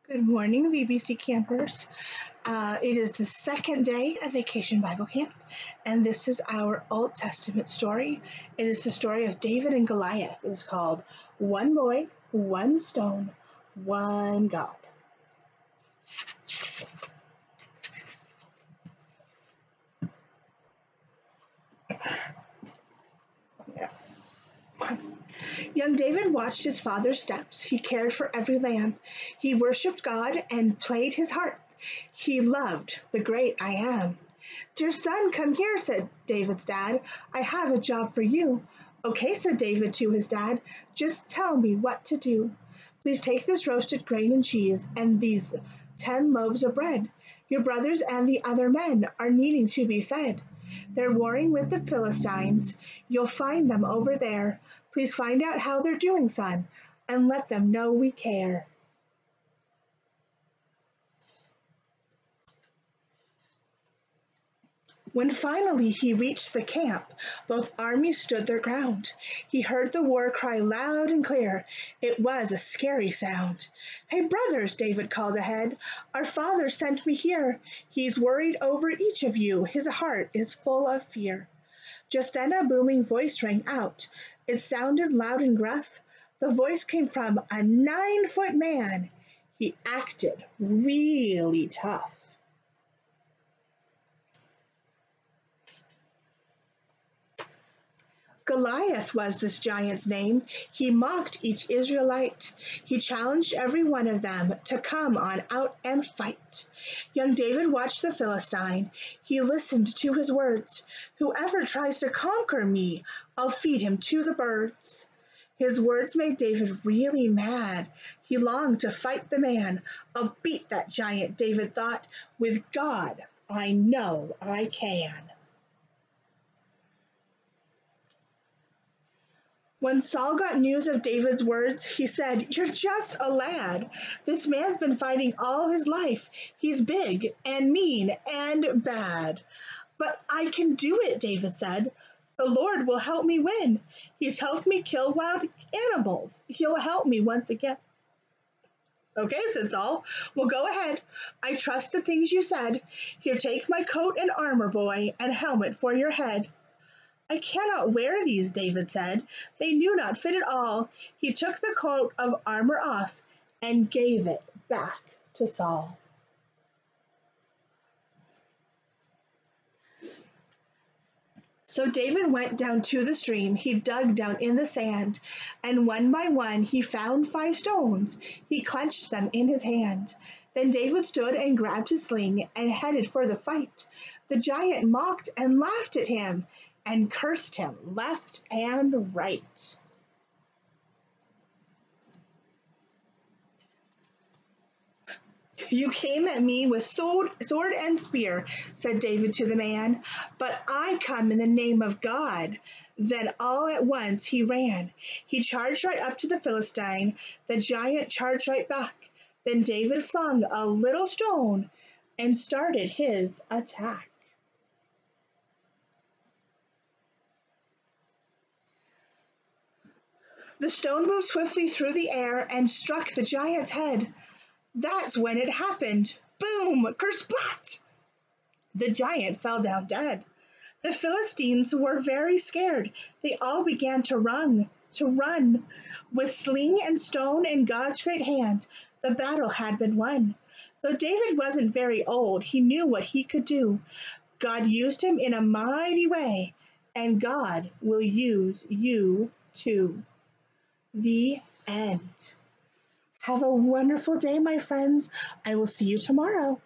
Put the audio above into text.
Good morning, VBC campers. It is the second day of Vacation Bible Camp, and this is our Old Testament story. It is the story of David and Goliath. It is called One Boy, One Stone, One God. Young David watched his father's steps. He cared for every lamb. He worshiped God and played his harp. He loved the great I am. "Dear son, come here," said David's dad. "I have a job for you." "Okay," said David to his dad. "Just tell me what to do. Please take this roasted grain and cheese and these 10 loaves of bread. Your brothers and the other men are needing to be fed. They're warring with the Philistines. You'll find them over there. Please find out how they're doing, son, and let them know we care." When finally he reached the camp, both armies stood their ground. He heard the war cry loud and clear. It was a scary sound. "Hey, brothers," David called ahead. "Our father sent me here. He's worried over each of you. His heart is full of fear." Just then a booming voice rang out. It sounded loud and gruff. The voice came from a 9-foot man. He acted really tough. Goliath was this giant's name. He mocked each Israelite. He challenged every one of them to come on out and fight. Young David watched the Philistine. He listened to his words. "Whoever tries to conquer me, I'll feed him to the birds." His words made David really mad. He longed to fight the man. "I'll beat that giant," David thought. "With God, I know I can." When Saul got news of David's words, he said, "You're just a lad. This man's been fighting all his life. He's big and mean and bad." "But I can do it," David said. "The Lord will help me win. He's helped me kill wild animals. He'll help me once again." "Okay," said Saul. "Well, go ahead. I trust the things you said. Here, take my coat and armor, boy, and helmet for your head." "I cannot wear these," David said. "They do not fit at all." He took the coat of armor off and gave it back to Saul. So David went down to the stream. He dug down in the sand, and one by one he found 5 stones. He clenched them in his hand. Then David stood and grabbed his sling and headed for the fight. The giant mocked and laughed at him and cursed him left and right. "You came at me with sword and spear," said David to the man, "but I come in the name of God." Then all at once he ran. He charged right up to the Philistine. The giant charged right back. Then David flung a little stone and started his attack. The stone moved swiftly through the air and struck the giant's head. That's when it happened. Boom! Kersplat! The giant fell down dead. The Philistines were very scared. They all began to run, to run. With sling and stone in God's great hand, the battle had been won. Though David wasn't very old, he knew what he could do. God used him in a mighty way, and God will use you too. The end. Have a wonderful day, my friends. I will see you tomorrow.